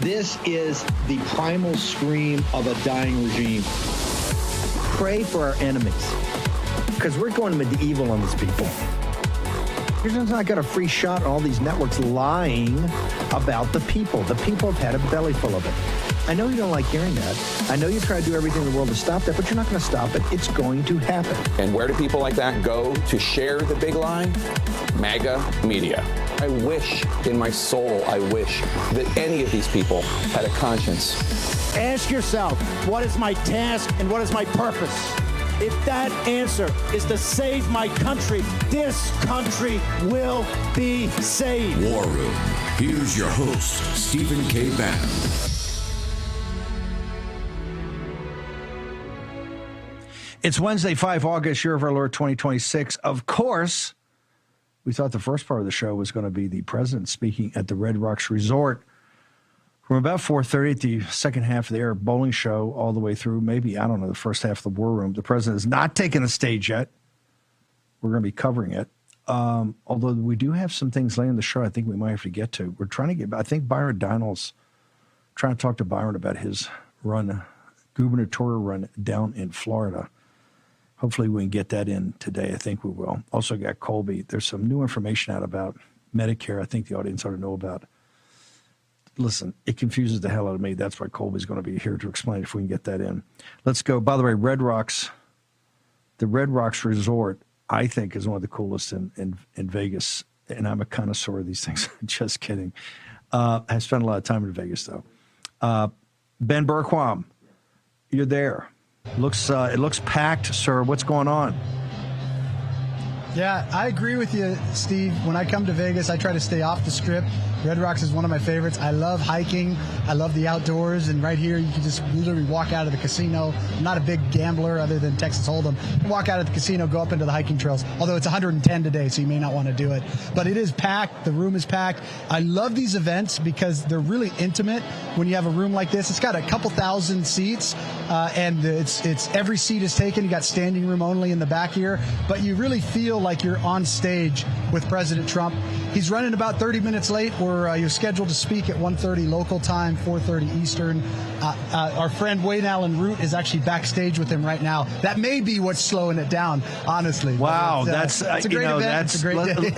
This is the primal scream of a dying regime. Pray for our enemies, because we're going medieval on these people. You're just not got a free shot on all these networks lying about the people. The people have had a belly full of it. I know you don't like hearing that. I know you try to do everything in the world to stop that, but you're not going to stop it. It's going to happen. And where do people like that go to share the big lie? MAGA media. I wish, in my soul, I wish that any of these people had a conscience. Ask yourself, what is my task and what is my purpose? If that answer is to save my country, this country will be saved. War Room. Here's your host, Stephen K. Bannon. It's Wednesday, 5 August, year of our Lord 2026. Of course, we thought the first part of the show was going to be the president speaking at the Red Rocks Resort from about 4:30 at the second half of the air bowling show all the way through maybe, I don't know, the first half of the War Room. The president has not taken the stage yet. We're going to be covering it. Although we do have some things laying in the show I think we might have to get to. We're trying to get, I think Byron Donalds, trying to talk to Byron about his run, gubernatorial run down in Florida. Hopefully we can get that in today. I think we will. Also got Colby. There's some new information out about Medicare I think the audience ought to know about. Listen, it confuses the hell out of me. That's why Colby's going to be here to explain if we can get that in. Let's go. By the way, Red Rocks, the Red Rocks Resort, I think is one of the coolest in Vegas. And I'm a connoisseur of these things. Just kidding. I spent a lot of time in Vegas, though. Ben Bergquam, you're there. It looks packed, sir. What's going on? Yeah, I agree with you, Steve. When I come to Vegas, I try to stay off the strip. Red Rocks is one of my favorites. I love hiking. I love the outdoors. And right here, you can just literally walk out of the casino. I'm not a big gambler other than Texas Hold'em. You can walk out of the casino, go up into the hiking trails. Although it's 110 today, so you may not want to do it. But it is packed. The room is packed. I love these events because they're really intimate. When you have a room like this, it's got a couple thousand seats, and it's every seat is taken. You got standing room only in the back here. But you really feel like you're on stage with President Trump. He's running about 30 minutes late. You're scheduled to speak at 1:30 local time, 4:30 Eastern. Our friend Wayne Allen Root is actually backstage with him right now. That may be what's slowing it down, honestly. Wow, it's a great event. It's a great day.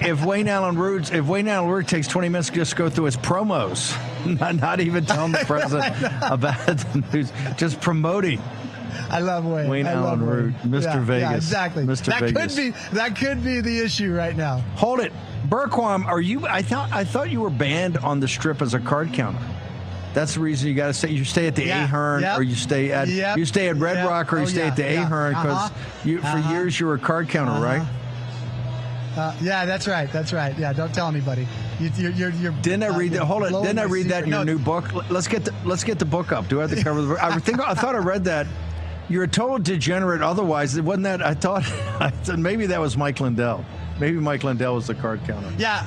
if Wayne Allen Root takes 20 minutes to just go through his promos, not even telling the president about the news, just promoting. I love Wayne. Wayne Allen Root, Mr. Vegas. Yeah, exactly. Mr. Vegas. That could be the issue right now. Hold it. Bergquam, are you? I thought you were banned on the strip as a card counter. That's the reason you got to stay. You stay at the Ahern, or you stay at Red Rock, or you stay at the Ahern because for years you were a card counter, right? Yeah, that's right. That's right. Yeah, don't tell anybody. You're Didn't I read that? Hold it. Didn't I read that in your new book? Let's get the book up. Do I have to cover the book? I thought I read that. You're a total degenerate. Otherwise, it wasn't that. I thought maybe that was Mike Lindell. Maybe Mike Lindell was the card counter. Yeah.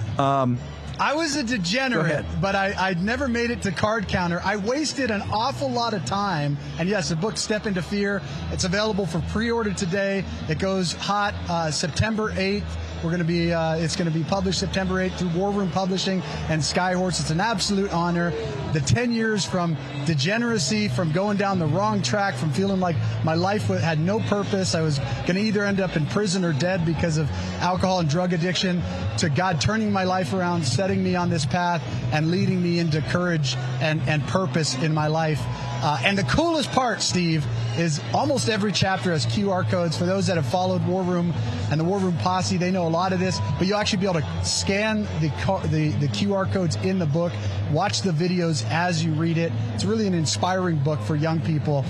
I was a degenerate, but I never made it to card counter. I wasted an awful lot of time. And yes, the book Step Into Fear, it's available for pre-order today. It goes hot September 8th. It's going to be published September 8th through War Room Publishing and Skyhorse. It's an absolute honor. The 10 years from degeneracy, from going down the wrong track, from feeling like my life had no purpose. I was going to either end up in prison or dead because of alcohol and drug addiction, to God turning my life around, setting me on this path, and leading me into courage and purpose in my life. And the coolest part, Steve, is almost every chapter has QR codes. For those that have followed War Room and the War Room Posse, they know a lot of this. But you'll actually be able to scan the QR codes in the book, watch the videos as you read it. It's really an inspiring book for young people.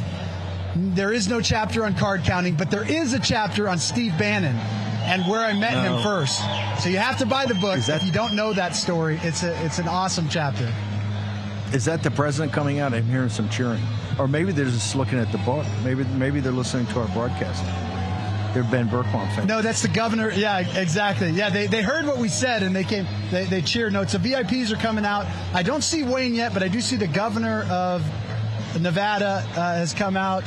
There is no chapter on card counting, but there is a chapter on Steve Bannon and where I met him first. So you have to buy the book if you don't know that story. It's an awesome chapter. Is that the president coming out? I'm hearing some cheering. Or maybe they're just looking at the book. Maybe they're listening to our broadcast. They're Ben Bergquam fans. No, that's the governor. Yeah, exactly. Yeah, they heard what we said, and they came. They cheered. No, it's the VIPs are coming out. I don't see Wayne yet, but I do see the governor of Nevada has come out.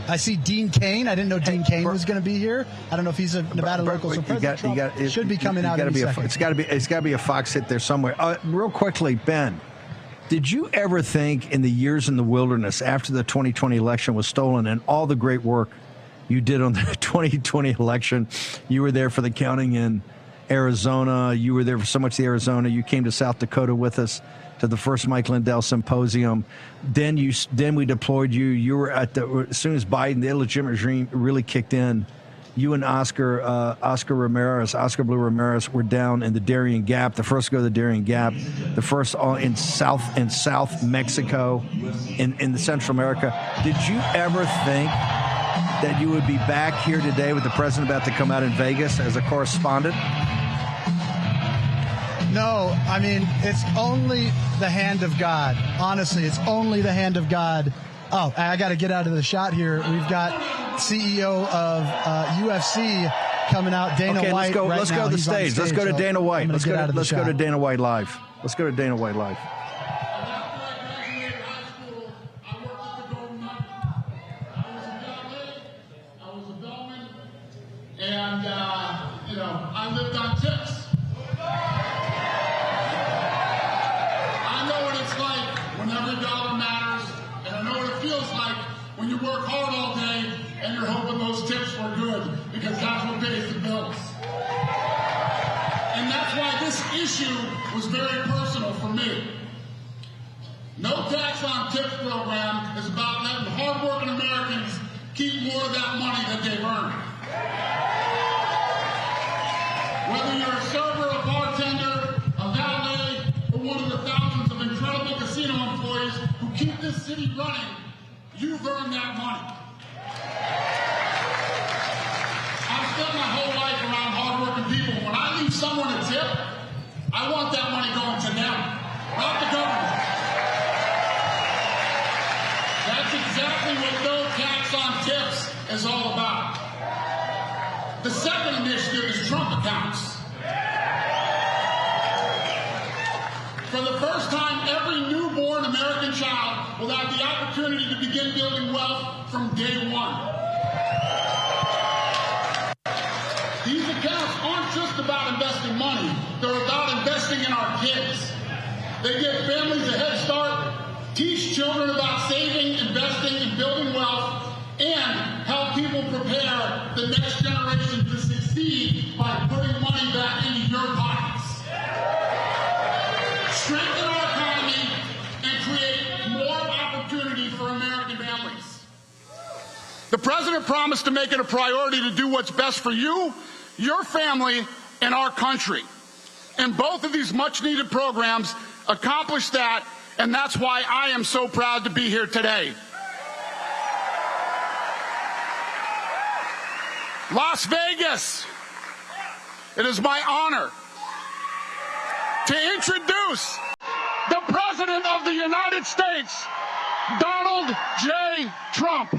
I see Dean Cain. I didn't know Dean Cain was going to be here. I don't know if he's a Nevada local. So President Trump should be coming out any second. It's got to be a Fox hit there somewhere. Real quickly, Ben, did you ever think in the years in the wilderness after the 2020 election was stolen and all the great work you did on the 2020 election, you were there for the counting in Arizona, you were there for so much of the Arizona, you came to South Dakota with us to the first Mike Lindell symposium. Then we deployed you. You were at as soon as Biden, the illegitimate regime really kicked in, you and Oscar Blue Ramirez were down in the Darien Gap, the first to go to the Darien Gap, the first in South Mexico, in the Central America. Did you ever think that you would be back here today with the president about to come out in Vegas as a correspondent? No, I mean, it's only the hand of God. Honestly, it's only the hand of God. Oh, I got to get out of the shot here. We've got CEO of UFC coming out, Dana White. Let's go to the stage. Let's go to Dana White. Let's go to Dana White live. Let's go to Dana White live. And, I lived on tips. I know what it's like when every dollar matters, and I know what it feels like when you work hard all day and you're hoping those tips were good, because that's what pays the bills. And that's why this issue was very personal for me. No Tax on Tips program is about letting hardworking Americans keep more of that money that they've earned. Whether you're a server, a bartender, a valet, or one of the thousands of incredible casino employees who keep this city running, you've earned that money. I've spent my whole life around hardworking people. When I leave someone a tip, I want that money going to them, not the government. That's exactly what no tax on tips is all about. The second initiative is Trump accounts. For the first time, every newborn American child will have the opportunity to begin building wealth from day one. These accounts aren't just about investing money. They're about investing in our kids. They give families a head start, teach children about saving, investing, and building wealth, and help people prepare the next generation to succeed by putting money back into your pockets. Strengthen our economy and create more opportunity for American families. The president promised to make it a priority to do what's best for you, your family, and our country. And both of these much-needed programs accomplish that, and that's why I am so proud to be here today. Las Vegas, it is my honor to introduce the President of the United States, Donald J. Trump.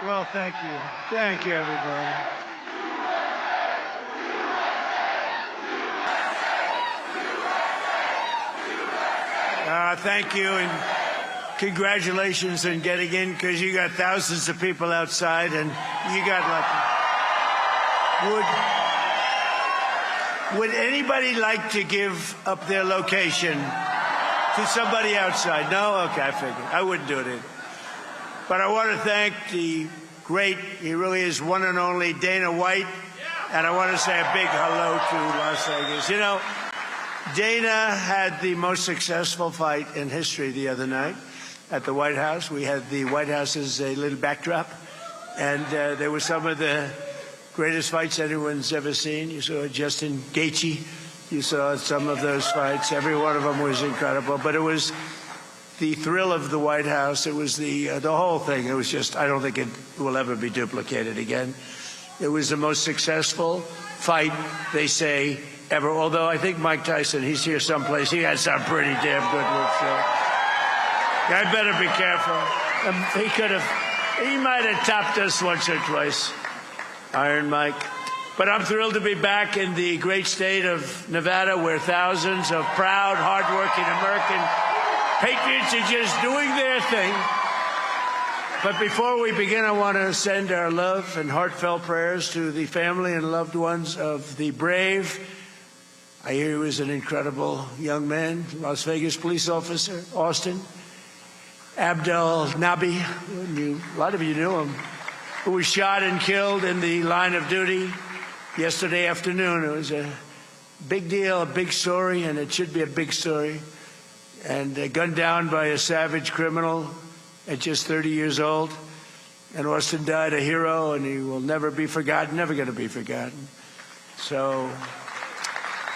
Well, thank you. Thank you, everybody. Thank you, and congratulations on getting in, because you got thousands of people outside, and you got lucky. Would anybody like to give up their location to somebody outside? No? Okay, I figured. I wouldn't do it either. But I want to thank the great, he really is one and only, Dana White, and I want to say a big hello to Las Vegas. You know, Dana had the most successful fight in history the other night at the White House. We had the White House as a little backdrop, and there were some of the greatest fights anyone's ever seen. You saw Justin Gaethje. You saw some of those fights. Every one of them was incredible. But it was the thrill of the White House. It was the whole thing. It was just, I don't think it will ever be duplicated again. It was the most successful fight, they say, ever. Although I think Mike Tyson, he's here someplace, he had some pretty damn good ones. So I better be careful. He might have topped us once or twice, Iron Mike. But I'm thrilled to be back in the great state of Nevada, where thousands of proud, hardworking American patriots are just doing their thing. But before we begin, I want to send our love and heartfelt prayers to the family and loved ones of the brave, I hear he was an incredible young man, Las Vegas police officer, Austin Abdel Nabi. A lot of you knew him, who was shot and killed in the line of duty yesterday afternoon. It was a big deal, a big story, and it should be a big story. And gunned down by a savage criminal at just 30 years old. And Austin died a hero, and he will never be forgotten, never going to be forgotten. So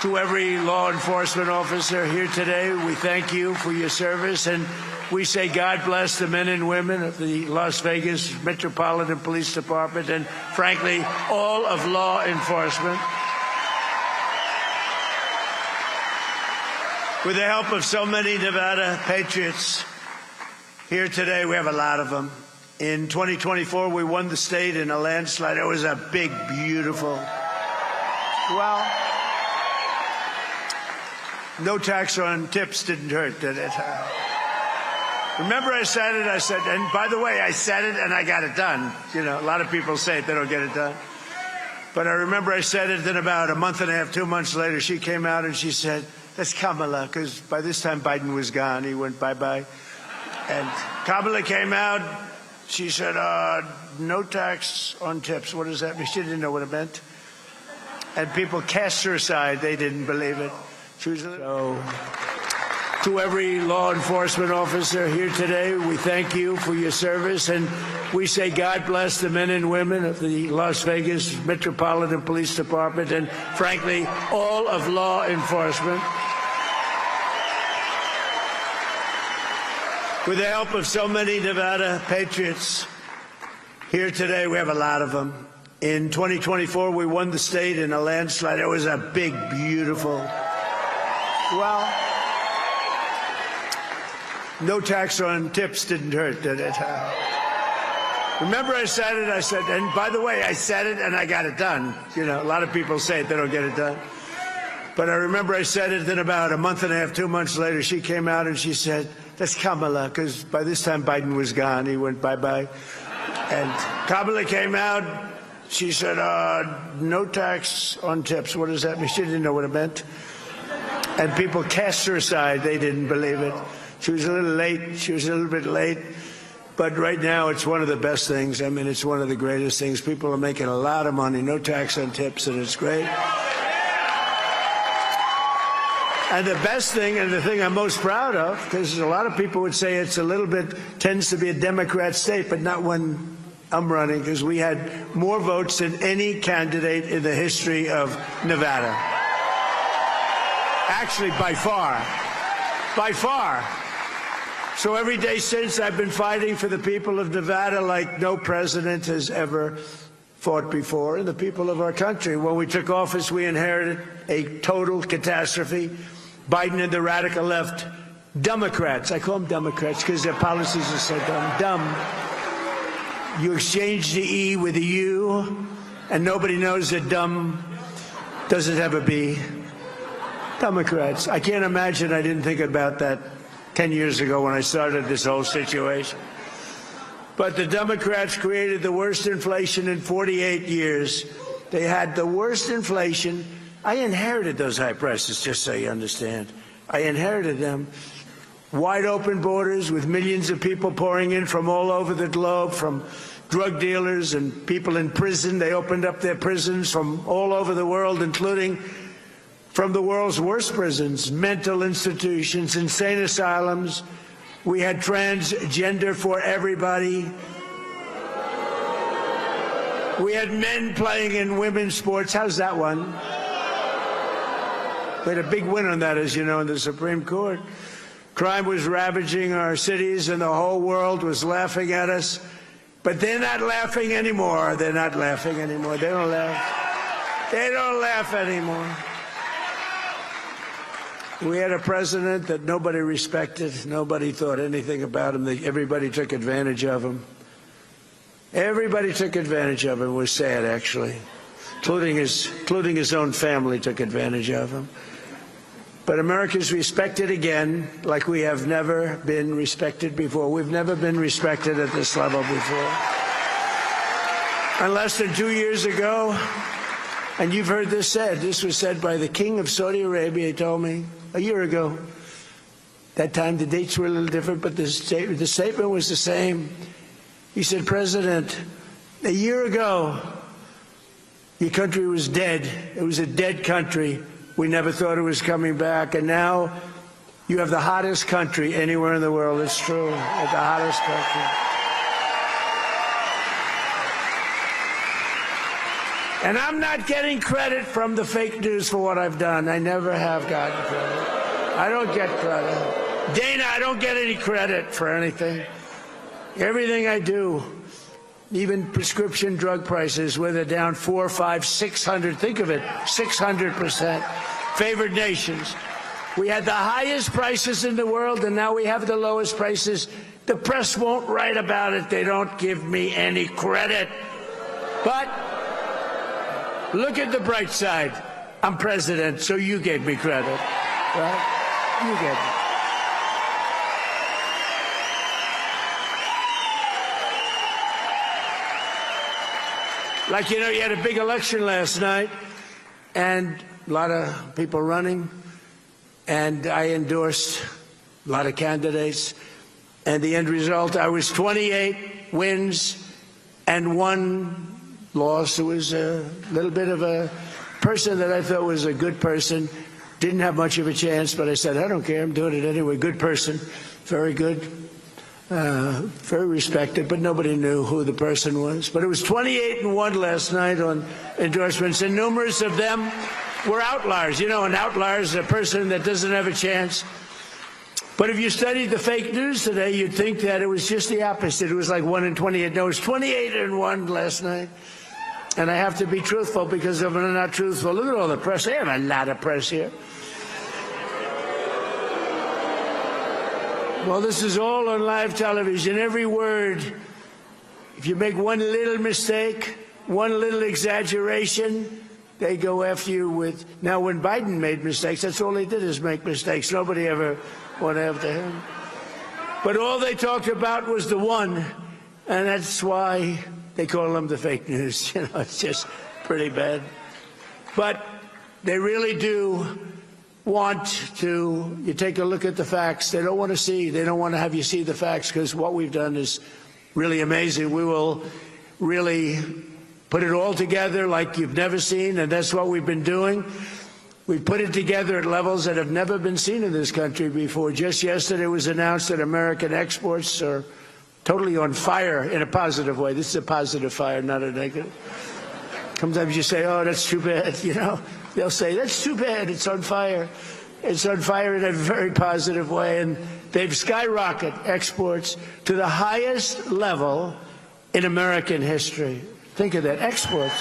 to every law enforcement officer here today, we thank you for your service, and we say God bless the men and women of the Las Vegas Metropolitan Police Department and, frankly, all of law enforcement. With the help of so many Nevada patriots here today, we have a lot of them. In 2024, we won the state in a landslide. It was a big, beautiful, well, no tax on tips didn't hurt, did it? Remember I said it, and by the way, I said it and I got it done. You know, a lot of people say it, they don't get it done. But I remember I said it, then about a month and a half, 2 months later, she came out and she said, that's Kamala, because by this time Biden was gone. He went bye-bye. And Kamala came out. She said, no tax on tips. What does that mean? She didn't know what it meant. And people cast her aside. They didn't believe it. So, to every law enforcement officer here today, we thank you for your service, and we say God bless the men and women of the Las Vegas Metropolitan Police Department and, frankly, all of law enforcement. With the help of so many Nevada patriots here today, we have a lot of them. In 2024, we won the state in a landslide. It was a big, beautiful, well, no tax on tips didn't hurt, did it? Remember I said it, and by the way, I said it and I got it done. You know, a lot of people say it, they don't get it done. But I remember I said it, then about a month and a half, 2 months later, she came out and she said, that's Kamala, because by this time Biden was gone. He went bye-bye. And Kamala came out. She said, no tax on tips. What does that mean? She didn't know what it meant. And people cast her aside. They didn't believe it. She was a little late. She was a little bit late. But right now, it's one of the best things. I mean, it's one of the greatest things. People are making a lot of money, no tax on tips, and it's great. And the best thing, and the thing I'm most proud of, because a lot of people would say it's a little bit, tends to be a Democrat state, but not when I'm running, because we had more votes than any candidate in the history of Nevada. Actually, by far. By far. So every day since, I've been fighting for the people of Nevada like no president has ever fought before, and the people of our country. When we took office, we inherited a total catastrophe. Biden and the radical left, Democrats, I call them Democrats because their policies are so dumb, You exchange the E with a U, and nobody knows that dumb doesn't have a B. Democrats. I can't imagine I didn't think about that 10 years ago when I started this whole situation. But the Democrats created the worst inflation in 48 years. They had the worst inflation. I inherited those high prices, just so you understand. I inherited them. Wide open borders with millions of people pouring in from all over the globe, from drug dealers and people in prison. They opened up their prisons from all over the world, including from the world's worst prisons, mental institutions, insane asylums. We had transgender for everybody. We had men playing in women's sports. How's that one? We had a big win on that, as you know, in the Supreme Court. Crime was ravaging our cities, and the whole world was laughing at us. But they're not laughing anymore. They're not laughing anymore. They don't laugh. They don't laugh anymore. We had a president that nobody respected. Nobody thought anything about him. Everybody took advantage of him. Everybody took advantage of him. It was sad, actually, including his own family took advantage of him. But America's respected again like we have never been respected before. We've never been respected at this level before. And less than 2 years ago, and you've heard this said, this was said by the King of Saudi Arabia, he told me, a year ago. That time the dates were a little different, but the statement was the same. He said, President, a year ago, your country was dead. It was a dead country. We never thought it was coming back. And now you have the hottest country anywhere in the world. It's true. The hottest country. And I'm not getting credit from the fake news for what I've done. I never have gotten credit. I don't get credit. Dana, I don't get any credit for anything. Everything I do, even prescription drug prices, where they're down 400, 500, 600, think of it, 600%. Favored nations. We had the highest prices in the world, and now we have the lowest prices. The press won't write about it. They don't give me any credit. But look at the bright side. I'm president, so you gave me credit. Right? You gave me. Like, you know, you had a big election last night, and a lot of people running, and I endorsed a lot of candidates, and the end result, I was 28 wins and 1 loss. It was a little bit of a person that I thought was a good person, didn't have much of a chance, but I said, I don't care, I'm doing it anyway. Good person, very good. Very respected, but nobody knew who the person was. But it was 28-1 last night on endorsements, and numerous of them were outliers. You know, an outlier is a person that doesn't have a chance. But if you studied the fake news today, you'd think that it was just the opposite. It was like 1 in 28. No, it was 28-1 last night. And I have to be truthful, because if I'm not truthful, look at all the press. They have a lot of press here. Well, this is all on live television. Every word, if you make one little mistake, one little exaggeration, they go after you with... Now, when Biden made mistakes, that's all he did is make mistakes. Nobody ever went after him. But all they talked about was the one, and that's why they call him the fake news. You know, it's just pretty bad. But they really do want to, you take a look at the facts. They don't want to see, they don't want to have you see the facts, because what we've done is really amazing. We will really put it all together like you've never seen, and that's what we've been doing. We've put it together at levels that have never been seen in this country before. Just yesterday it was announced that American exports are totally on fire in a positive way. This is a positive fire, not a negative. Sometimes you say, oh, that's too bad, you know. They'll say, that's too bad, it's on fire. It's on fire in a very positive way, and they've skyrocketed exports to the highest level in American history. Think of that, exports.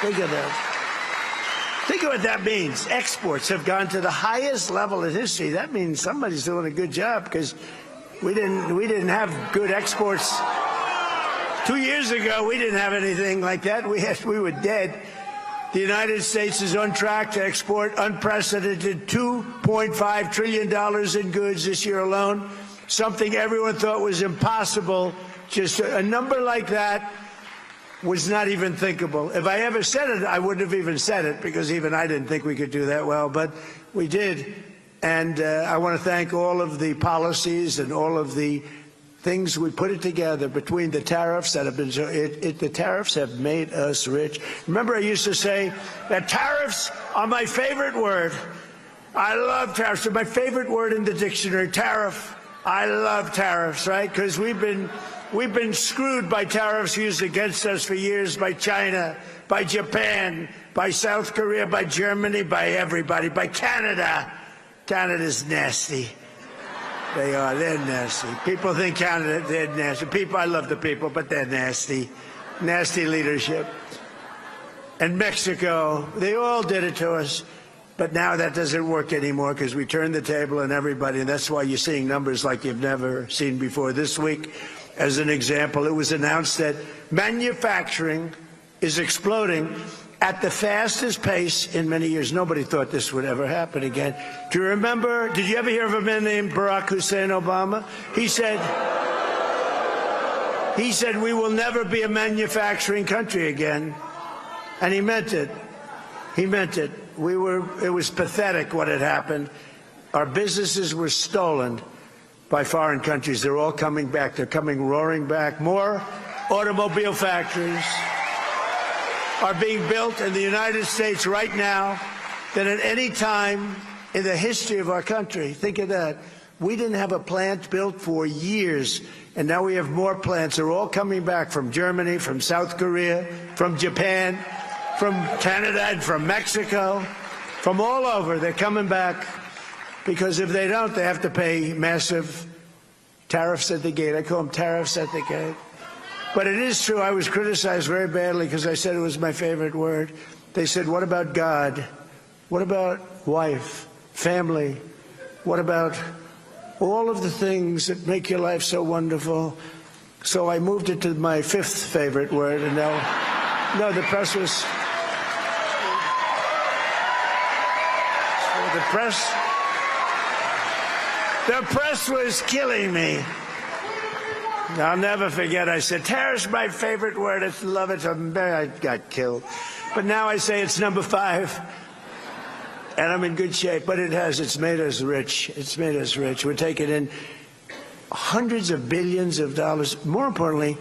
Think of that. Think of what that means. Exports have gone to the highest level in history. That means somebody's doing a good job, because We didn't have good exports. 2 years ago, we didn't have anything like that. We were dead. The United States is on track to export unprecedented $2.5 trillion in goods this year alone, something everyone thought was impossible. Just a number like that was not even thinkable. If I ever said it, I wouldn't have even said it, because even I didn't think we could do that well, but we did. And I want to thank all of the policies and all of the things we put it together between the tariffs that have been the tariffs have made us rich. Remember, I used to say that tariffs are my favorite word. I love tariffs. They're my favorite word in the dictionary. Tariff. I love tariffs, right? Because we've been screwed by tariffs used against us for years by China, by Japan, by South Korea, by Germany, by everybody, by Canada. Canada's nasty. They are. They're nasty. People think Canada, they're nasty. I love the people, but they're nasty. Nasty leadership. And Mexico, they all did it to us. But now that doesn't work anymore, because we turned the table on everybody, and that's why you're seeing numbers like you've never seen before. This week, as an example, it was announced that manufacturing is exploding at the fastest pace in many years. Nobody thought this would ever happen again. Do you remember, did you ever hear of a man named Barack Hussein Obama? He said, we will never be a manufacturing country again. And he meant it. He meant it. It was pathetic what had happened. Our businesses were stolen by foreign countries. They're all coming back. They're coming roaring back. More automobile factories are being built in the United States right now than at any time in the history of our country. Think of that. We didn't have a plant built for years, and now we have more plants. They're all coming back from Germany, from South Korea, from Japan, from Canada, and from Mexico, from all over. They're coming back, because if they don't, they have to pay massive tariffs at the gate. I call them tariffs at the gate. But it is true, I was criticized very badly because I said it was my favorite word. They said, what about God? What about wife, family? What about all of the things that make your life so wonderful? So I moved it to my fifth favorite word, and now, no, the press was killing me. I'll never forget, I said, tariff's my favorite word. I love it. I got killed. But now I say it's number 5. And I'm in good shape. But it's made us rich. It's made us rich. We're taking in hundreds of billions of dollars. More importantly,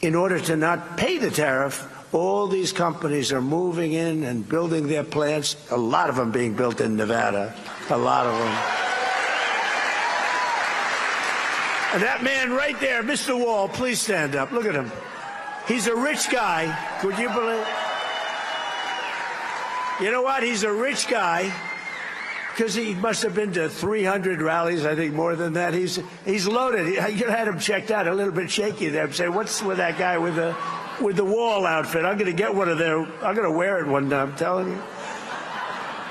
in order to not pay the tariff, all these companies are moving in and building their plants, a lot of them being built in Nevada, a lot of them. And that man right there, Mr. Wall, please stand up. Look at him. He's a rich guy. Would you believe? You know what? He's a rich guy because he must have been to 300 rallies, I think more than that. He's loaded. You had him checked out, a little bit shaky there. Say, what's with that guy with the Wall outfit? I'm going to get one of their. I'm going to wear it one day, I'm telling you.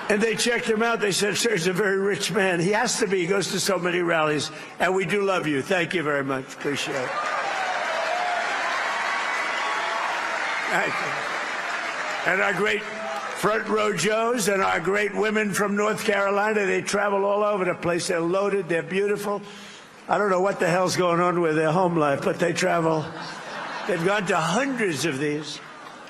And they checked him out. They said, sir, he's a very rich man. He has to be. He goes to so many rallies. And we do love you. Thank you very much. Appreciate it. Thank you. And our great front row Joes and our great women from North Carolina, they travel all over the place. They're loaded. They're beautiful. I don't know what the hell's going on with their home life, but they travel. They've gone to hundreds of these.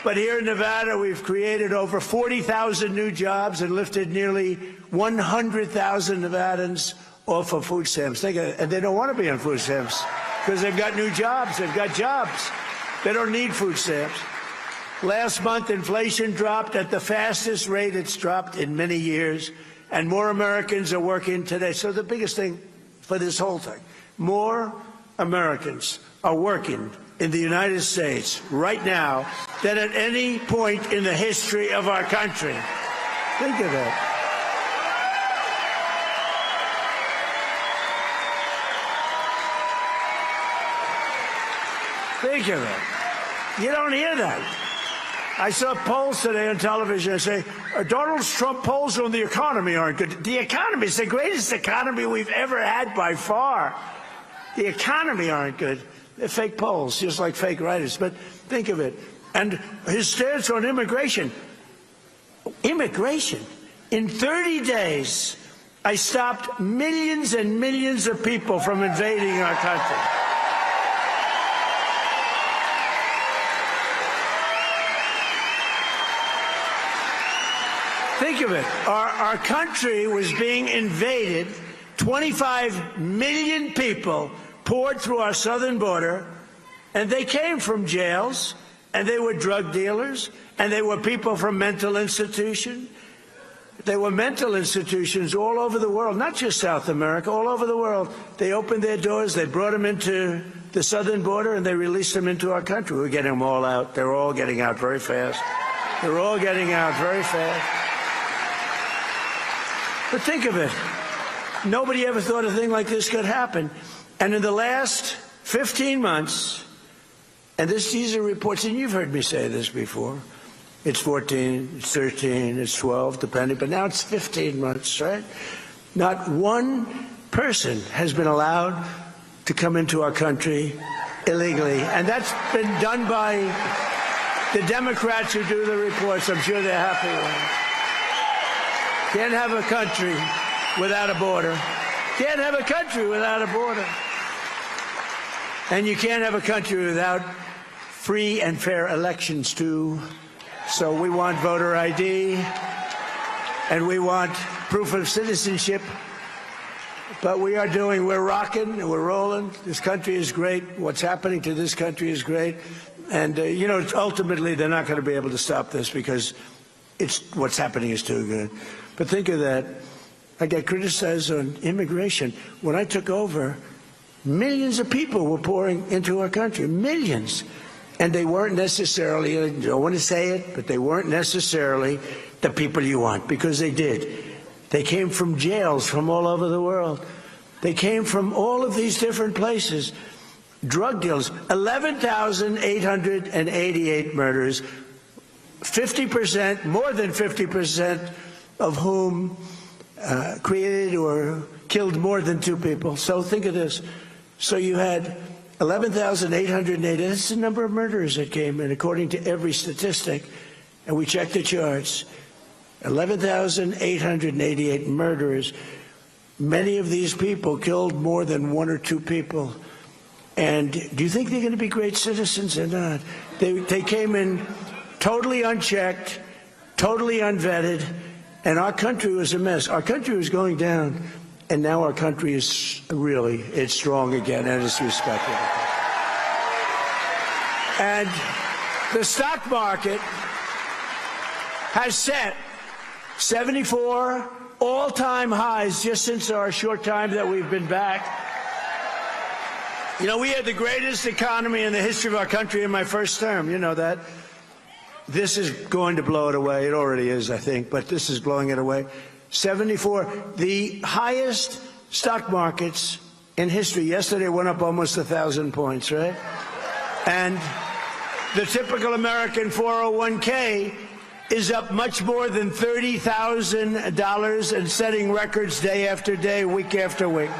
But here in Nevada, we've created over 40,000 new jobs and lifted nearly 100,000 Nevadans off of food stamps. And they don't want to be on food stamps because they've got new jobs. They've got jobs. They don't need food stamps. Last month, inflation dropped at the fastest rate it's dropped in many years, and more Americans are working today. So the biggest thing for this whole thing, more Americans are working in the United States right now than at any point in the history of our country. Think of that. Think of it. You don't hear that. I saw polls today on television that say, Donald Trump polls on the economy aren't good. The economy is the greatest economy we've ever had by far. the economy aren't good. They're fake polls, just like fake writers. But think of it. And his stance on immigration. Immigration. In 30 days, I stopped millions and millions of people from invading our country. Think of it. Our country was being invaded. 25 million people poured through our southern border, and they came from jails, and they were drug dealers, and they were people from mental institutions. They were mental institutions all over the world, not just South America, all over the world. They opened their doors, they brought them into the southern border, and they released them into our country. We're getting them all out. They're all getting out very fast. They're all getting out very fast. But think of it. Nobody ever thought a thing like this could happen. And in the last 15 months, and these are reports, and you've heard me say this before, it's 14, it's 13, it's 12, depending, but now it's 15 months, right? Not one person has been allowed to come into our country illegally. And that's been done by the Democrats who do the reports. I'm sure they're happy with it. Can't have a country without a border. Can't have a country without a border. And you can't have a country without free and fair elections, too. So we want voter ID, and we want proof of citizenship. But we're rocking, and we're rolling. This country is great. What's happening to this country is great. And, ultimately, they're not going to be able to stop this because what's happening is too good. But think of that. I got criticized on immigration. When I took over, millions of people were pouring into our country. Millions. And they weren't necessarily, I don't want to say it, but they weren't necessarily the people you want, because they did. They came from jails from all over the world. They came from all of these different places. Drug dealers, 11,888 murders, 50%, more than 50% of whom created or killed more than two people. So think of this. So you had 11,880. That's the number of murderers that came in, according to every statistic. And we checked the charts. 11,888 murderers. Many of these people killed more than one or two people. And do you think they're going to be great citizens or not? They came in totally unchecked, totally unvetted, and our country was a mess. Our country was going down, and now our country is it's strong again, and it's respected. And the stock market has set 74 all-time highs just since our short time that we've been back. We had the greatest economy in the history of our country in my first term. You know that. This is going to blow it away. It already is, I think, but this is blowing it away. 74, the highest stock markets in history. Yesterday went up almost 1,000 points, right? And the typical American 401k is up much more than $30,000 and setting records day after day, week after week.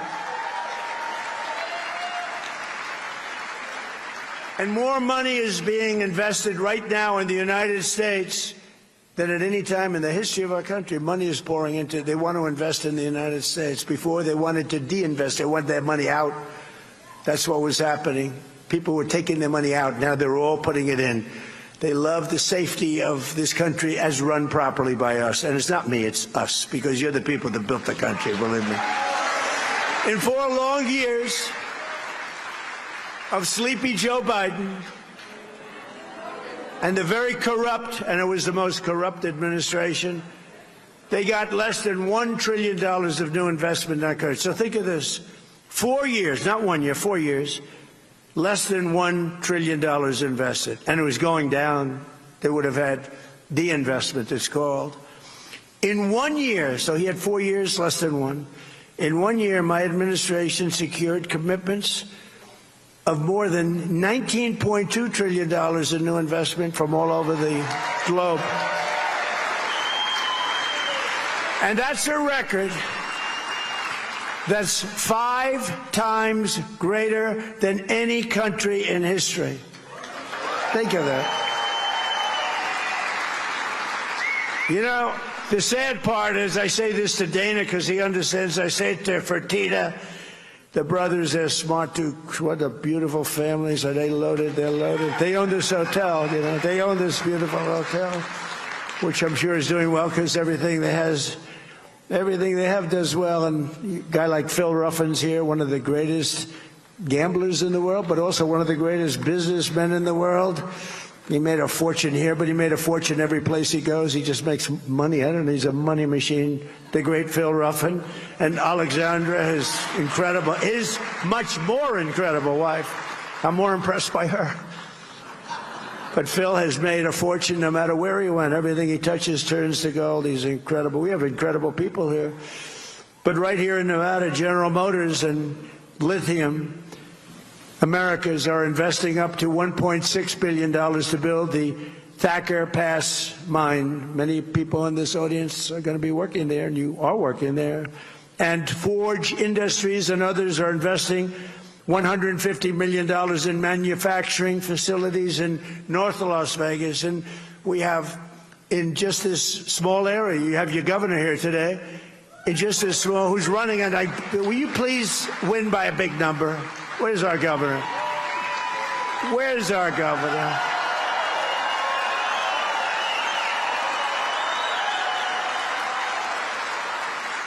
And more money is being invested right now in the United States than at any time in the history of our country. Money is pouring into it. They want to invest in the United States. Before, they wanted to de-invest. They wanted their money out. That's what was happening. People were taking their money out. Now they're all putting it in. They love the safety of this country as run properly by us. And it's not me, it's us, because you're the people that built the country, believe me. In 4 long years of sleepy Joe Biden and the very corrupt, and it was the most corrupt administration, they got less than $1 trillion of new investment in our country. So think of this. 4 years, not 1 year, 4 years, less than $1 trillion invested. And it was going down. They would have had the investment, it's called. In 1 year, so he had 4 years, less than one. In 1 year, my administration secured commitments of more than $19.2 trillion in new investment from all over the globe. And that's a record. That's 5 times greater than any country in history. Think of that. You know, the sad part is, I say this to Dana because he understands, I say it to Fertitta. The brothers, they're smart too. What a beautiful families. Are they loaded? They're loaded. They own this hotel, you know. They own this beautiful hotel, which I'm sure is doing well because everything they have does well. And a guy like Phil Ruffin's here, one of the greatest gamblers in the world, but also one of the greatest businessmen in the world. He made a fortune here, but he made a fortune every place he goes. He just makes money. I don't know. He's a money machine. The great Phil Ruffin. And Alexandra, his much more incredible wife. I'm more impressed by her. But Phil has made a fortune no matter where he went. Everything he touches turns to gold. He's incredible. We have incredible people here. But right here in Nevada, General Motors and lithium, Americans are investing up to $1.6 billion to build the Thacker Pass mine. Many people in this audience are going to be working there, and you are working there. And Forge Industries and others are investing $150 million in manufacturing facilities in North Las Vegas. And we have, in just this small area, you have your governor here today, in just this small, who's running, and will you please win by a big number? Where's our governor? Where's our governor?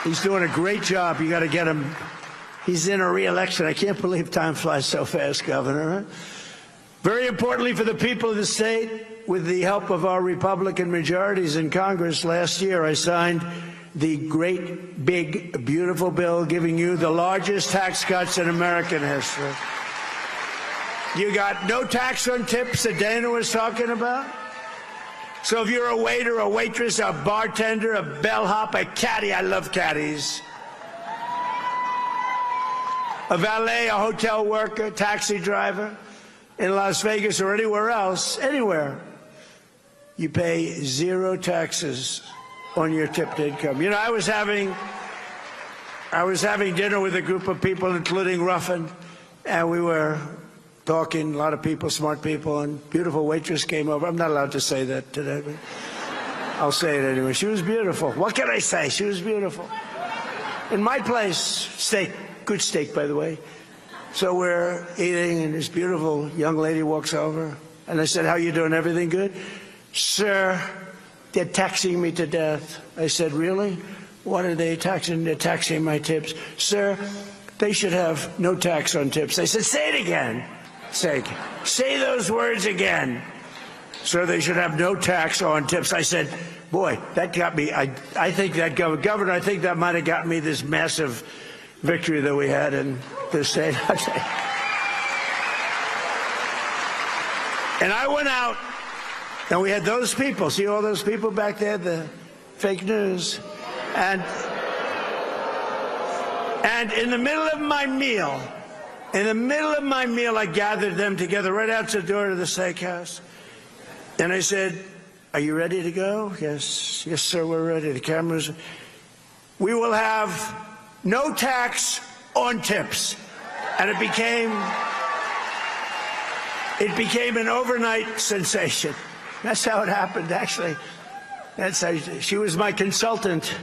He's doing a great job. You got to get him. He's in a re-election. I can't believe time flies so fast, Governor. Very importantly for the people of the state, with the help of our Republican majorities in Congress last year, I signed the great, big, beautiful bill giving you the largest tax cuts in American history. You got no tax on tips that Dana was talking about. So if you're a waiter, a waitress, a bartender, a bellhop, a caddy — I love caddies — a valet, a hotel worker, taxi driver in Las Vegas or anywhere else, anywhere, you pay 0 taxes on your tipped income. You know, I was having dinner with a group of people, including Ruffin, and we were talking, a lot of people, smart people, and a beautiful waitress came over. I'm not allowed to say that today, but I'll say it anyway. She was beautiful. What can I say? She was beautiful. In my place, steak, good steak, by the way. So we're eating, and this beautiful young lady walks over, and I said, "How you doing? Everything good?" "Sir, they're taxing me to death." I said, "Really? What are they taxing? They're taxing my tips." "Sir, they should have no tax on tips." I said, "Say it again. Say those words again." "Sir, they should have no tax on tips." I said, boy, that got me. I think that, Governor, I think that might have got me this massive victory that we had in this state. And I went out, and we had those people. See all those people back there, the fake news. And in the middle of my meal, I gathered them together right out the door to the steakhouse. And I said, "Are you ready to go?" Yes, sir, we're ready. The cameras. "We will have no tax on tips." And it became an overnight sensation. That's how it happened, actually. That's how she was my consultant.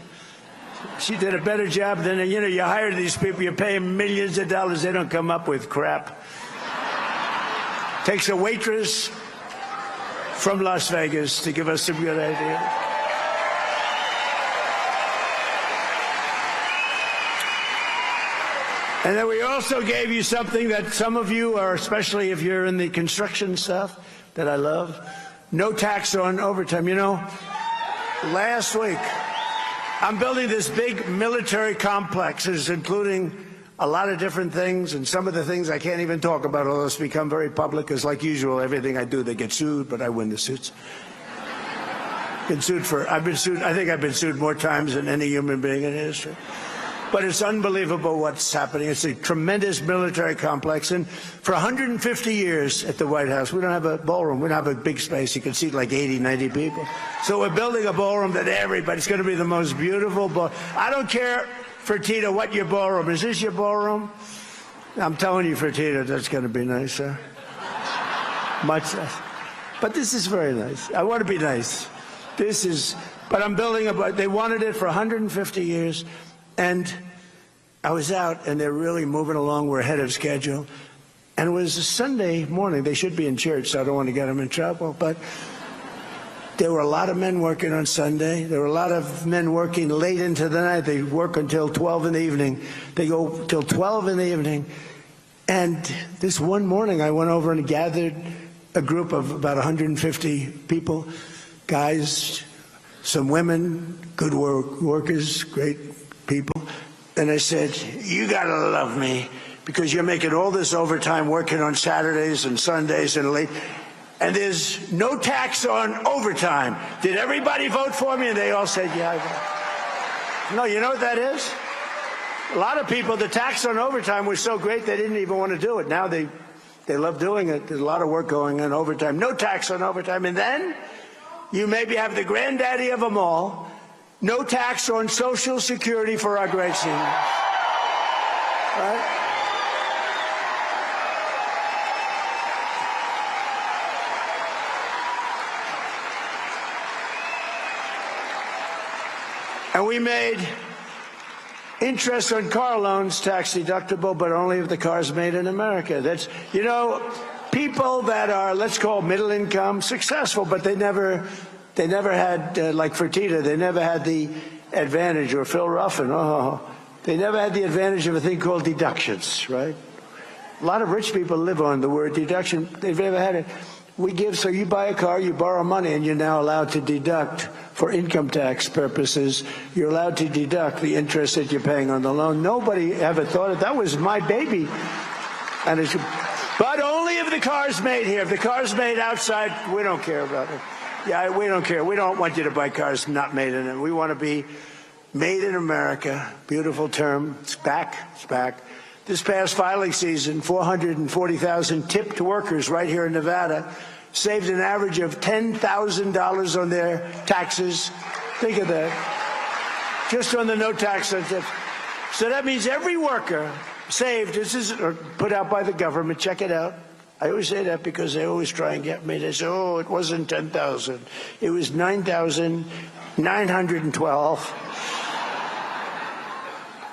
She did a better job than, you hire these people, you pay them millions of dollars, they don't come up with crap. Takes a waitress from Las Vegas to give us some good ideas. And then we also gave you something that some of you are, especially if you're in the construction stuff, that I love. No tax on overtime. Last week, I'm building this big military complex, including a lot of different things, and some of the things I can't even talk about, although it's become very public, because like usual, everything I do, they get sued, but I win the suits. I think I've been sued more times than any human being in history. But it's unbelievable what's happening. It's a tremendous military complex. And for 150 years at the White House, we don't have a ballroom. We don't have a big space. You can seat like 80, 90 people. So we're building a ballroom that everybody's going to be the most beautiful ball. I don't care Fertitta, what your ballroom? Is this your ballroom? I'm telling you, Fertitta, that's going to be nice, huh? Much nice. But this is very nice. I want to be nice. But I'm building they wanted it for 150 years. And I was out, and they're really moving along. We're ahead of schedule. And it was a Sunday morning. They should be in church, so I don't want to get them in trouble. But there were a lot of men working on Sunday. There were a lot of men working late into the night. They work until 12 in the evening. They go till 12 in the evening. And this one morning, I went over and gathered a group of about 150 people, guys, some women, good workers, great people. And I said, you got to love me because you're making all this overtime working on Saturdays and Sundays and late. And there's no tax on overtime. Did everybody vote for me? And they all said, yeah, I vote. No, you know what that is? A lot of people, the tax on overtime was so great they didn't even want to do it. Now they love doing it. There's a lot of work going on overtime. No tax on overtime. And then you maybe have the granddaddy of them all, no tax on Social Security for our great seniors. Right? And we made interest on car loans tax deductible, but only if the car's made in America. That's, you know, people that are, let's call middle income, successful, but they never had, like Fertitta, they never had the advantage, or Phil Ruffin, they never had the advantage of a thing called deductions, right? A lot of rich people live on the word deduction. They've never had it. We give, so you buy a car, you borrow money, and you're now allowed to deduct for income tax purposes. You're allowed to deduct the interest that you're paying on the loan. Nobody ever thought it. That was my baby. And but only if the car's made here. If the car's made outside, we don't care about it. Yeah, we don't care. We don't want you to buy cars not made in it. We want to be made in America. Beautiful term. It's back. It's back. This past filing season, 440,000 tipped workers right here in Nevada saved an average of $10,000 on their taxes. Think of that. Just on the no tax on tips. So that means every worker saved, this is put out by the government, check it out. I always say that because they always try and get me. They say, oh, it wasn't 10,000. It was 9,912.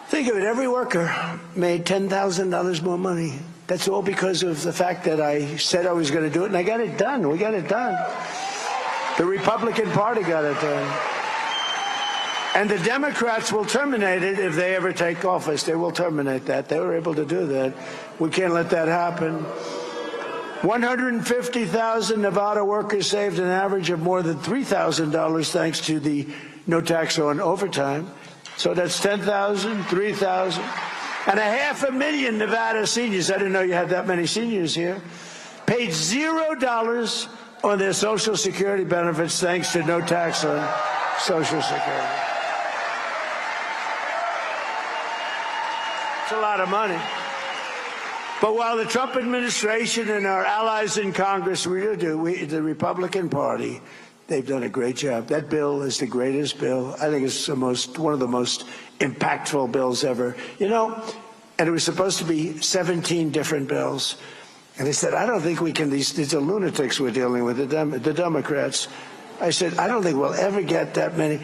Think of it, every worker made $10,000 more money. That's all because of the fact that I said I was going to do it, and I got it done. We got it done. The Republican Party got it done. And the Democrats will terminate it if they ever take office. They will terminate that. They were able to do that. We can't let that happen. 150,000 Nevada workers saved an average of more than $3,000 thanks to the no tax on overtime. So that's 10,000, 3,000, and 500,000 Nevada seniors. I didn't know you had that many seniors here. Paid $0 on their Social Security benefits thanks to no tax on Social Security. It's a lot of money. But while the Trump administration and our allies in Congress, the Republican Party, they've done a great job. That bill is the greatest bill. I think it's one of the most impactful bills ever. You know, and it was supposed to be 17 different bills. And they said, I don't think we can, these are lunatics we're dealing with, the Democrats. I said, I don't think we'll ever get that many.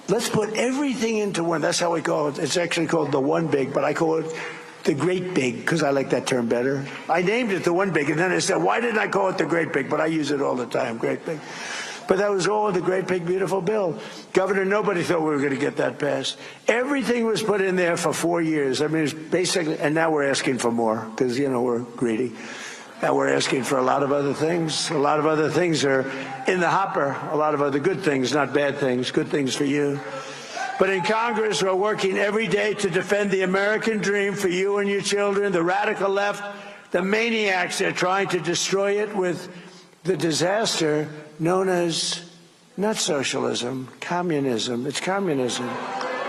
Let's put everything into one. That's how we call it. It's actually called the one big, but I call it the great big because I like that term better. I named it the one big, and then I said, why didn't I call it the great big? But I use it all the time, great big. But that was all the great big beautiful bill. Governor, nobody thought we were going to get that passed. Everything was put in there for 4 years. I mean, it's basically, and now we're asking for more because, you know, we're greedy. Now we're asking for a lot of other things. A lot of other things are in the hopper. A lot of other good things, not bad things, good things for you. But in Congress, we're working every day to defend the American dream for you and your children. The radical left, the maniacs, they're trying to destroy it with the disaster known as not socialism, communism. It's communism.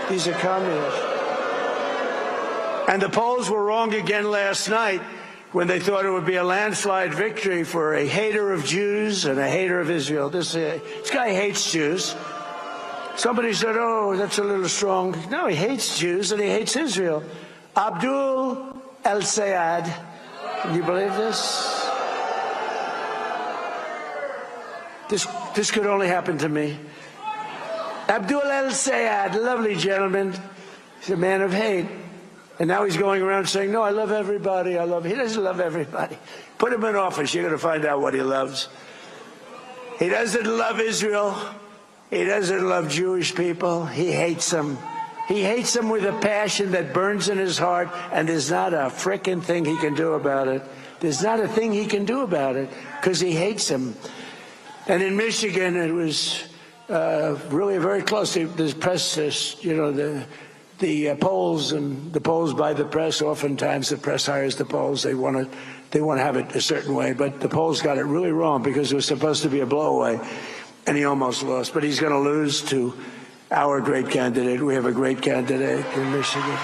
These are communists. And the polls were wrong again last night when they thought it would be a landslide victory for a hater of Jews and a hater of Israel. This guy hates Jews. Somebody said, oh, that's a little strong. No, he hates Jews and he hates Israel. Abdul el-Sayed. Can you believe this? This could only happen to me. Abdul el-Sayed, lovely gentleman. He's a man of hate. And now he's going around saying, no, I love everybody. He doesn't love everybody. Put him in office. You're going to find out what he loves. He doesn't love Israel. He doesn't love Jewish people. He hates them. He hates them with a passion that burns in his heart, and there's not a frickin' thing he can do about it. There's not a thing he can do about it because he hates them. And in Michigan, it was really very close. The press, the polls and the polls by the press. Oftentimes, the press hires the polls. They want to have it a certain way, but the polls got it really wrong because it was supposed to be a blowaway, and he almost lost. But he's going to lose to our great candidate. We have a great candidate in Michigan.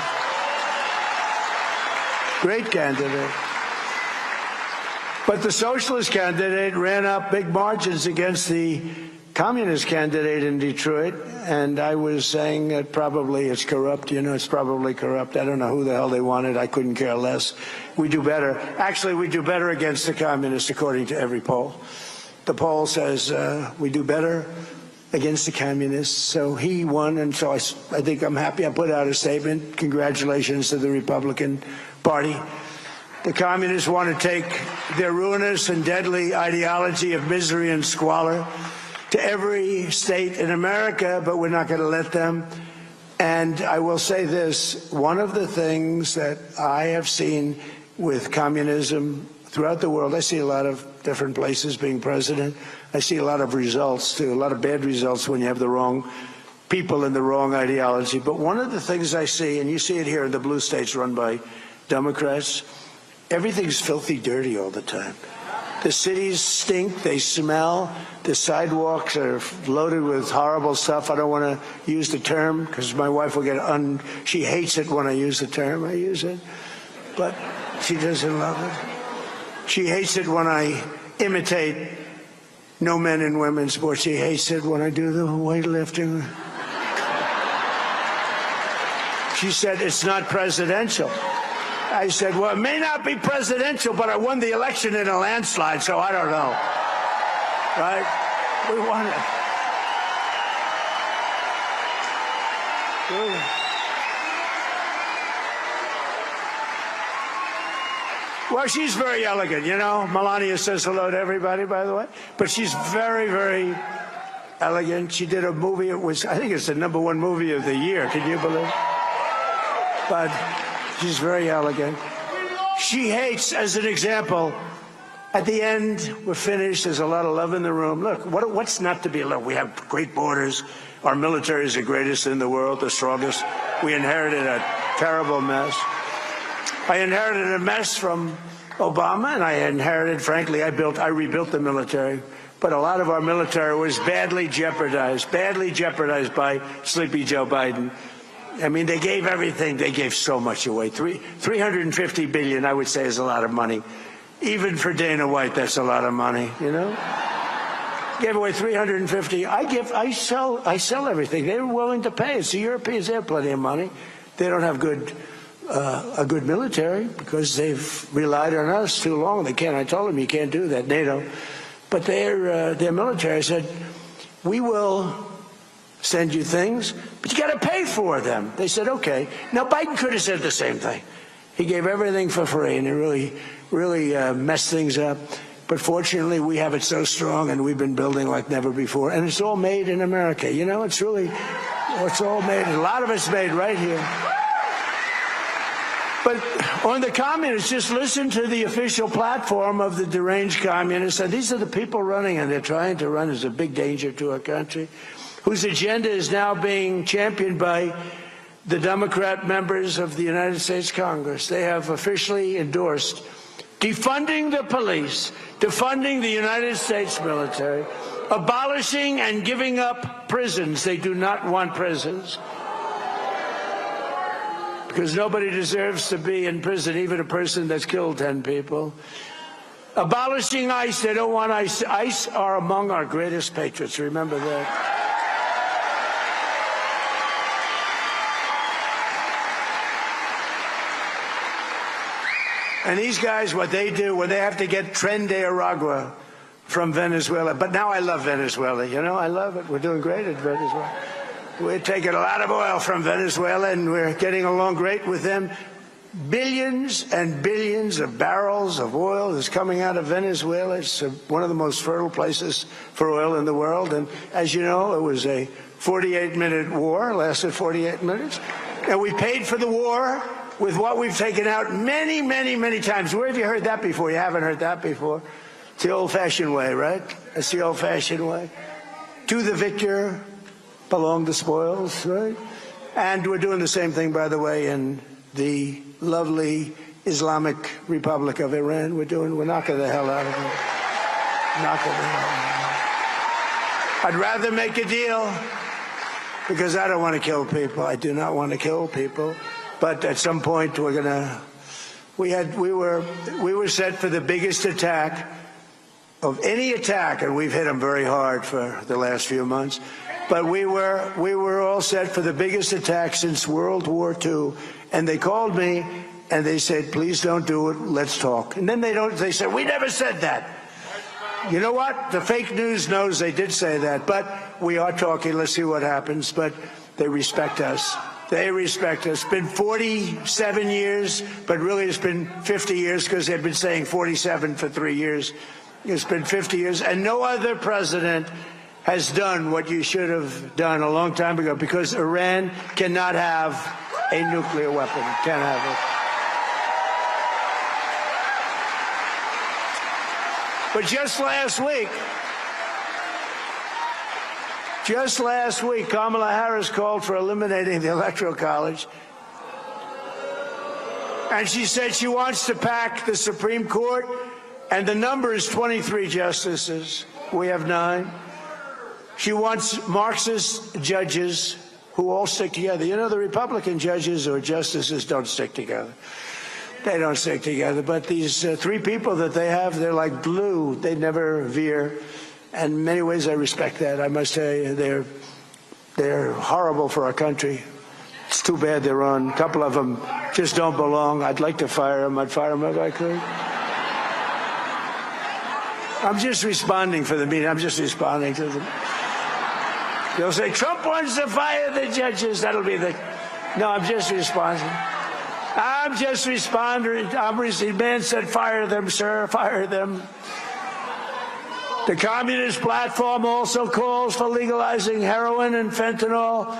Great candidate. But the socialist candidate ran up big margins against the communist candidate in Detroit, and I was saying that probably it's corrupt. It's probably corrupt. I don't know who the hell they wanted. I couldn't care less. We do better. Actually, we do better against the communists, according to every poll. The poll says we do better against the communists. So he won, and so I think I'm happy. I put out a statement. Congratulations to the Republican Party. The communists want to take their ruinous and deadly ideology of misery and squalor to every state in America, but we're not going to let them. And I will say this, one of the things that I have seen with communism throughout the world, I see a lot of different places being president. I see a lot of results, too, a lot of bad results when you have the wrong people and the wrong ideology. But one of the things I see, and you see it here in the blue states run by Democrats, everything's filthy dirty all the time. The cities stink, they smell, the sidewalks are loaded with horrible stuff. I don't want to use the term because my wife will get she hates it when I use the term. I use it, but she doesn't love it. She hates it when I imitate no men and women's sports. She hates it when I do the weightlifting. She said, it's not presidential. I said, well, it may not be presidential, but I won the election in a landslide, so I don't know. Right? We won it. Well, she's very elegant, Melania says hello to everybody, by the way. But she's very, very elegant. She did a movie. I think it's the #1 movie of the year. Can you believe it? But she's very elegant. She hates, as an example, at the end, we're finished. There's a lot of love in the room. Look, what's not to be loved? We have great borders. Our military is the greatest in the world, the strongest. We inherited a terrible mess. I inherited a mess from Obama, and I inherited, frankly, I rebuilt the military. But a lot of our military was badly jeopardized by Sleepy Joe Biden. I mean, they gave everything. They gave so much away. $350 billion, I would say, is a lot of money. Even for Dana White, that's a lot of money, Gave away $350. I sell everything. They were willing to pay. It's the Europeans. They have plenty of money. They don't have a good military because they've relied on us too long. They can't. I told them you can't do that, NATO. But their military said, we will send you things, but you got to pay for them. They said, okay. Now, Biden could have said the same thing. He gave everything for free, and it really messed things up. But fortunately, we have it so strong, and we've been building like never before. And it's all made in America. It's all made. A lot of it's made right here. But on the communists, just listen to the official platform of the deranged communists. And these are the people running, and they're trying to run as a big danger to our country, whose agenda is now being championed by the Democrat members of the United States Congress. They have officially endorsed defunding the police, defunding the United States military, abolishing and giving up prisons. They do not want prisons, because nobody deserves to be in prison, even a person that's killed 10 people. Abolishing ICE. They don't want ICE. ICE are among our greatest patriots. Remember that. And these guys, what they do when they have to get Tren de Aragua from Venezuela. But now I love Venezuela. You know, I love it. We're doing great at Venezuela. We're taking a lot of oil from Venezuela, and we're getting along great with them. Billions and billions of barrels of oil is coming out of Venezuela. It's one of the most fertile places for oil in the world. And as you know, it was a 48-minute war, lasted 48 minutes. And we paid for the war with what we've taken out many, many, many times. Where have you heard that before? You haven't heard that before. It's the old-fashioned way, right? It's the old-fashioned way. To the victor belong the spoils, right? And we're doing the same thing, by the way, in the lovely Islamic Republic of Iran. We're knocking the hell out of it. Knocking the hell out of it. I'd rather make a deal because I don't want to kill people. I do not want to kill people. But at some point we were set for the biggest attack of any attack, and we've hit them very hard for the last few months. But we were all set for the biggest attack since World War II. And they called me and they said, please don't do it, let's talk. And then they said, we never said that. You know what? The fake news knows they did say that, but we are talking, let's see what happens. But they respect us. They respect us. It's been 47 years, but really it's been 50 years because they've been saying 47 for 3 years. It's been 50 years, and no other president has done what you should have done a long time ago, because Iran cannot have a nuclear weapon. Can't have it. But just last week, Kamala Harris called for eliminating the Electoral College. And she said she wants to pack the Supreme Court, and the number is 23 justices. We have 9. She wants Marxist judges who all stick together. You know, the Republican judges or justices don't stick together. They don't stick together. But these 3 people that they have, they're like glue. They never veer. And in many ways, I respect that. I must tell you, they're horrible for our country. It's too bad they're on. A couple of them just don't belong. I'd like to fire them. I'd fire them if I could. I'm just responding for the meeting. I'm just responding to them. They'll say, Trump wants to fire the judges. That'll be the... No, I'm just responding. I'm just responding. The man said, fire them, sir, fire them. The communist platform also calls for legalizing heroin and fentanyl.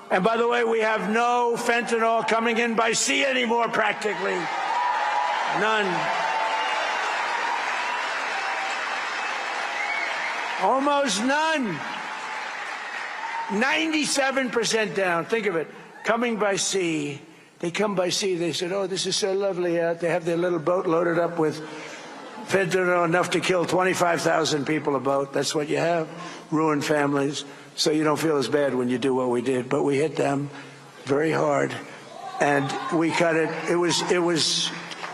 And by the way, we have no fentanyl coming in by sea anymore, practically. None. Almost none. 97% down. Think of it. Coming by sea. They come by sea. They said, oh, this is so lovely out. They have their little boat loaded up with fentanyl, enough to kill 25,000 people a boat. That's what you have. Ruined families. So you don't feel as bad when you do what we did. But we hit them very hard. And we cut it. It was,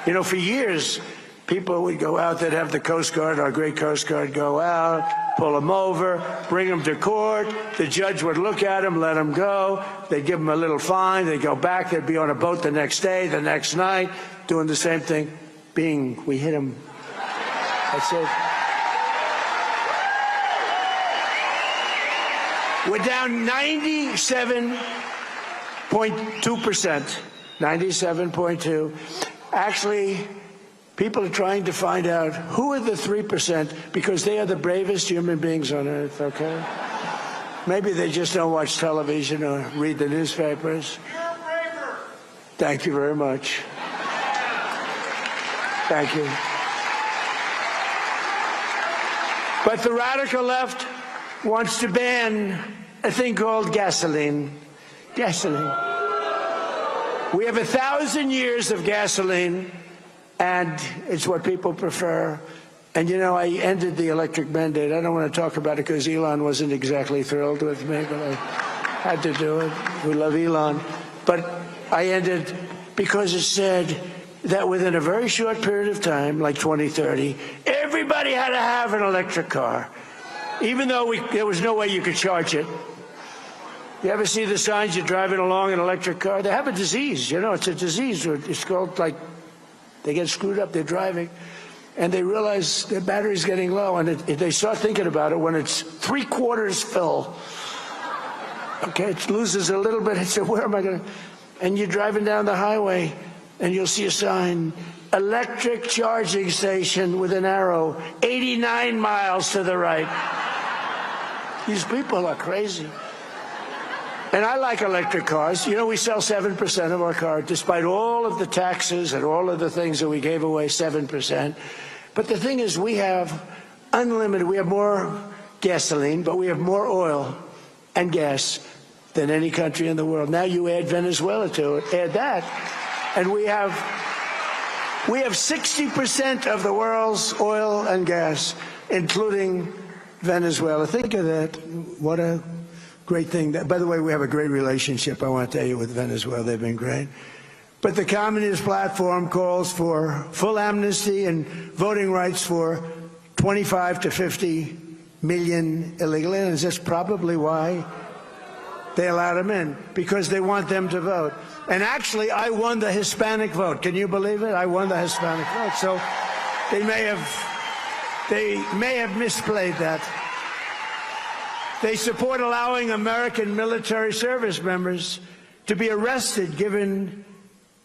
you know, for years, people would go out. They'd have the Coast Guard, our great Coast Guard, go out, pull them over, bring them to court. The judge would look at them, let them go. They'd give them a little fine. They'd go back. They'd be on a boat the next day, the next night, doing the same thing. We hit them. That's it. We're down 97.2%. 97.2. Actually, people are trying to find out who are the 3%, because they are the bravest human beings on earth, okay? Maybe they just don't watch television or read the newspapers. You're braver. Thank you very much. Thank you. But the radical left wants to ban a thing called gasoline. Gasoline. We have 1,000 years of gasoline, and it's what people prefer. And, you know, I ended the electric mandate. I don't want to talk about it because Elon wasn't exactly thrilled with me, but I had to do it. We love Elon. But I ended because it said that within a very short period of time, like 2030, everybody had to have an electric car, even though there was no way you could charge it. You ever see the signs you're driving along in an electric car? They have a disease, you know, it's a disease. It's called, like, They get screwed up. They're driving, and they realize their battery's getting low, and they start thinking about it when it's 3/4 full. Okay, it loses a little bit. It said, where am I going to? And you're driving down the highway, and you'll see a sign, electric charging station with an arrow, 89 miles to the right. These people are crazy. And I like electric cars. You know, we sell 7% of our cars, despite all of the taxes and all of the things that we gave away, 7%. But the thing is, we have unlimited, we have more gasoline, but we have more oil and gas than any country in the world. Now you add Venezuela to it, add that, and we have 60% of the world's oil and gas, including Venezuela. Think of that. What a great thing. By the way, we have a great relationship, I want to tell you, with Venezuela. They've been great. But the Communist platform calls for full amnesty and voting rights for 25 to 50 million illegal aliens. That's probably why they allowed them in, because they want them to vote. And actually, I won the Hispanic vote. Can you believe it? I won the Hispanic vote. So they may have misplayed that. They support allowing American military service members to be arrested, given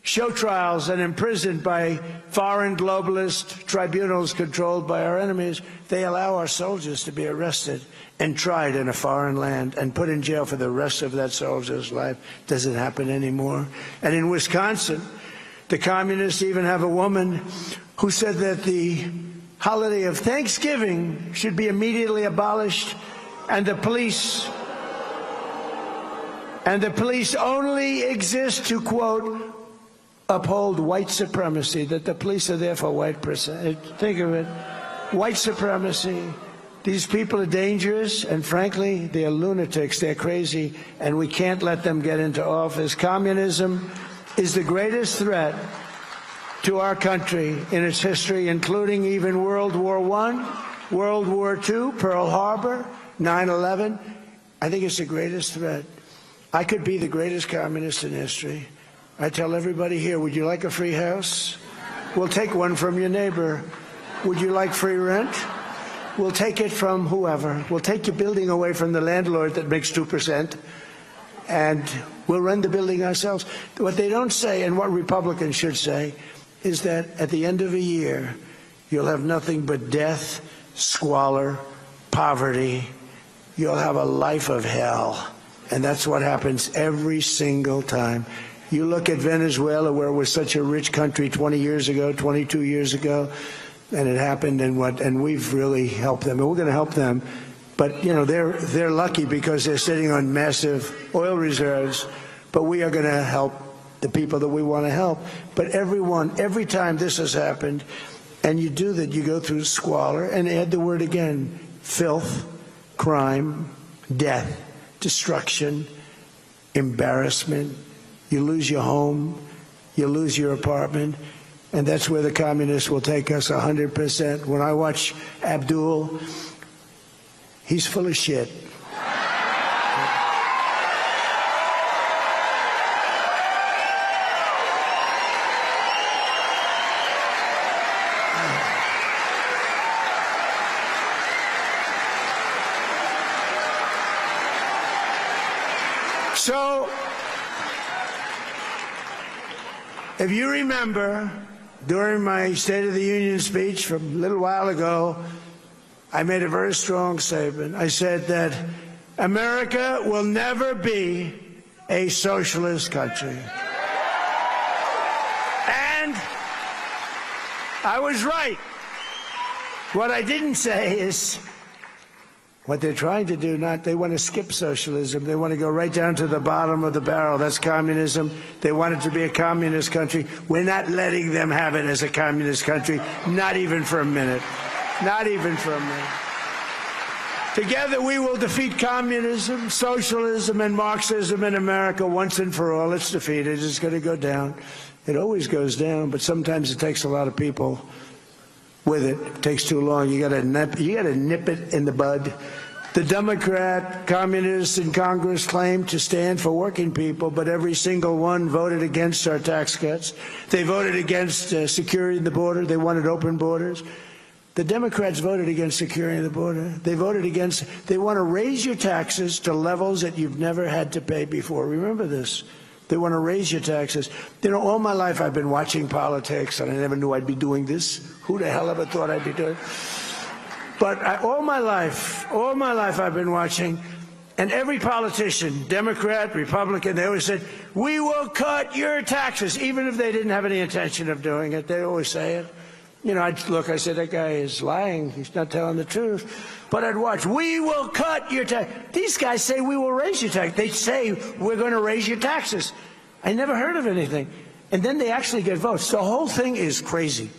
show trials, and imprisoned by foreign globalist tribunals controlled by our enemies. They allow our soldiers to be arrested and tried in a foreign land and put in jail for the rest of that soldier's life. Doesn't happen anymore. And in Wisconsin, the communists even have a woman who said that the holiday of Thanksgiving should be immediately abolished, and the police only exist to, quote, uphold white supremacy, that the police are there for white person. Think of it. White supremacy. These people are dangerous, and frankly, they're lunatics. They're crazy, and we can't let them get into office. Communism is the greatest threat to our country in its history, including even World War I, World War II, Pearl Harbor, 9/11. I think it's the greatest threat. I could be the greatest communist in history. I tell everybody here, would you like a free house? We'll take one from your neighbor. Would you like free rent? We'll take it from whoever. We'll take your building away from the landlord that makes 2%, and we'll run the building ourselves. What they don't say, and what Republicans should say, is that at the end of a year, you'll have nothing but death, squalor, poverty. You'll have a life of hell. And that's what happens every single time. You look at Venezuela, where it was such a rich country 20 years ago, 22 years ago, and it happened, and we've really helped them, and we're going to help them. But, you know, they're lucky because they're sitting on massive oil reserves, but we are going to help the people that we want to help. But every time this has happened, and you do that, you go through squalor, and add the word again, filth, crime, death, destruction, embarrassment. You lose your home, you lose your apartment, and that's where the communists will take us 100%. When I watch Abdul, he's full of shit. So, if you remember, during my State of the Union speech from a little while ago, I made a very strong statement. I said that America will never be a socialist country. And I was right. What I didn't say is what they're trying to do, they want to skip socialism. They want to go right down to the bottom of the barrel. That's communism. They want it to be a communist country. We're not letting them have it as a communist country, not even for a minute. Not even for a minute. Together we will defeat communism, socialism, and Marxism in America once and for all. It's defeated. It's going to go down. It always goes down, but sometimes it takes a lot of people with it. It takes too long. You got to nip it in the bud. The Democrat communists in Congress claim to stand for working people, but every single one voted against our tax cuts. They voted against securing the border. They wanted open borders. The Democrats voted against securing the border. They voted against, they want to raise your taxes to levels that you've never had to pay before. Remember this. They want to raise your taxes. You know, all my life I've been watching politics, and I never knew I'd be doing this. Who the hell ever thought I'd be doing it? But all my life I've been watching, and every politician, Democrat, Republican, they always said, we will cut your taxes, even if they didn't have any intention of doing it. They always say it. You know, I'd look, I said, that guy is lying. He's not telling the truth. But I'd watch, we will cut your tax. These guys say we will raise your tax. They say we're going to raise your taxes. I never heard of anything. And then they actually get votes. The whole thing is crazy.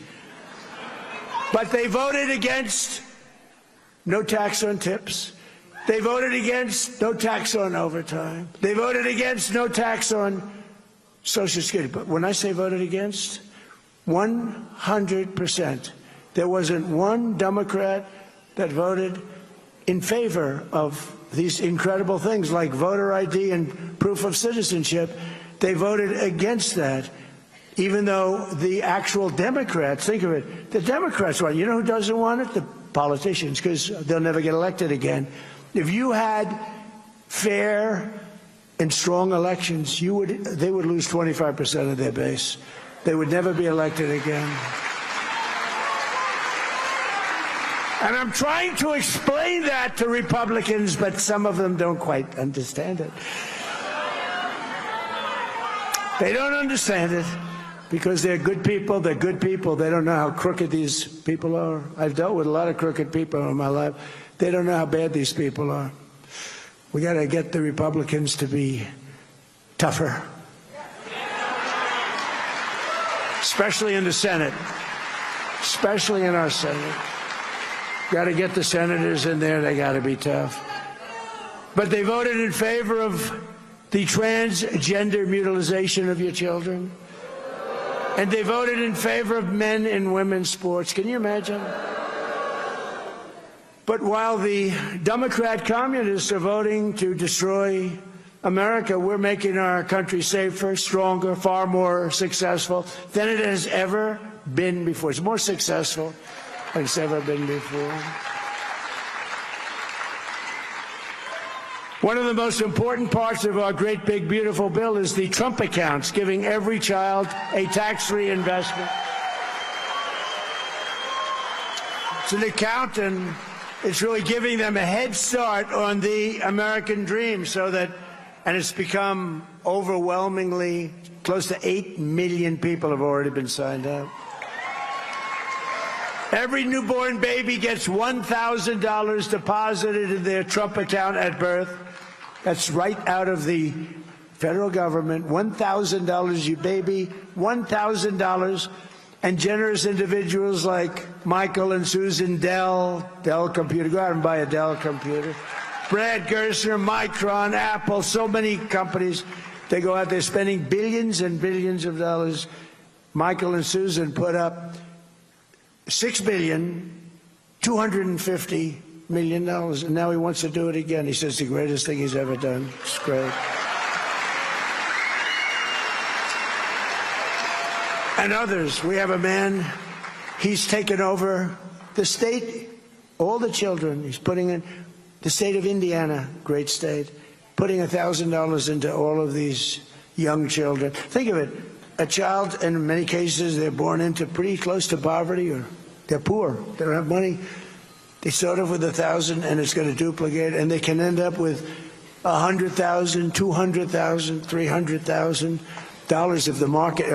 But they voted against no tax on tips. They voted against no tax on overtime. They voted against no tax on Social Security. But when I say voted against, 100%. There wasn't one Democrat that voted in favor of these incredible things like voter ID and proof of citizenship. They voted against that, even though the actual Democrats, think of it, the Democrats want it. You know who doesn't want it? The politicians, because they'll never get elected again. If you had fair and strong elections, they would lose 25% of their base. They would never be elected again. And I'm trying to explain that to Republicans, but some of them don't quite understand it. They don't understand it because they're good people. They're good people. They don't know how crooked these people are. I've dealt with a lot of crooked people in my life. They don't know how bad these people are. We got to get the Republicans to be tougher. Especially in the Senate, especially in our Senate. Got to get the senators in there. They got to be tough. But they voted in favor of the transgender mutilization of your children. And they voted in favor of men and women's sports. Can you imagine? But while the Democrat communists are voting to destroy America, we're making our country safer, stronger, far more successful than it has ever been before. It's more successful than it's ever been before. One of the most important parts of our great, big, beautiful bill is the Trump accounts, giving every child a tax-free investment. It's an account, and it's really giving them a head start on the American dream, so that, and it's become overwhelmingly, close to 8 million people have already been signed up. Every newborn baby gets $1,000 deposited in their Trump account at birth. That's right out of the federal government. $1,000, you baby, $1,000. And generous individuals like Michael and Susan Dell Computer, go out and buy a Dell computer. Brad Gerstner, Micron, Apple, so many companies. They go out there spending billions and billions of dollars. Michael and Susan put up $6,250 million, and now he wants to do it again. He says the greatest thing he's ever done. It's great. And others. We have a man, he's taken over the state, all the children. He's putting in the state of Indiana, great state, putting $1,000 into all of these young children. Think of it. A child, in many cases, they're born into pretty close to poverty, or they're poor. They don't have money. They start off with $1,000, and it's going to duplicate, and they can end up with $100,000, $200,000, $300,000 if the market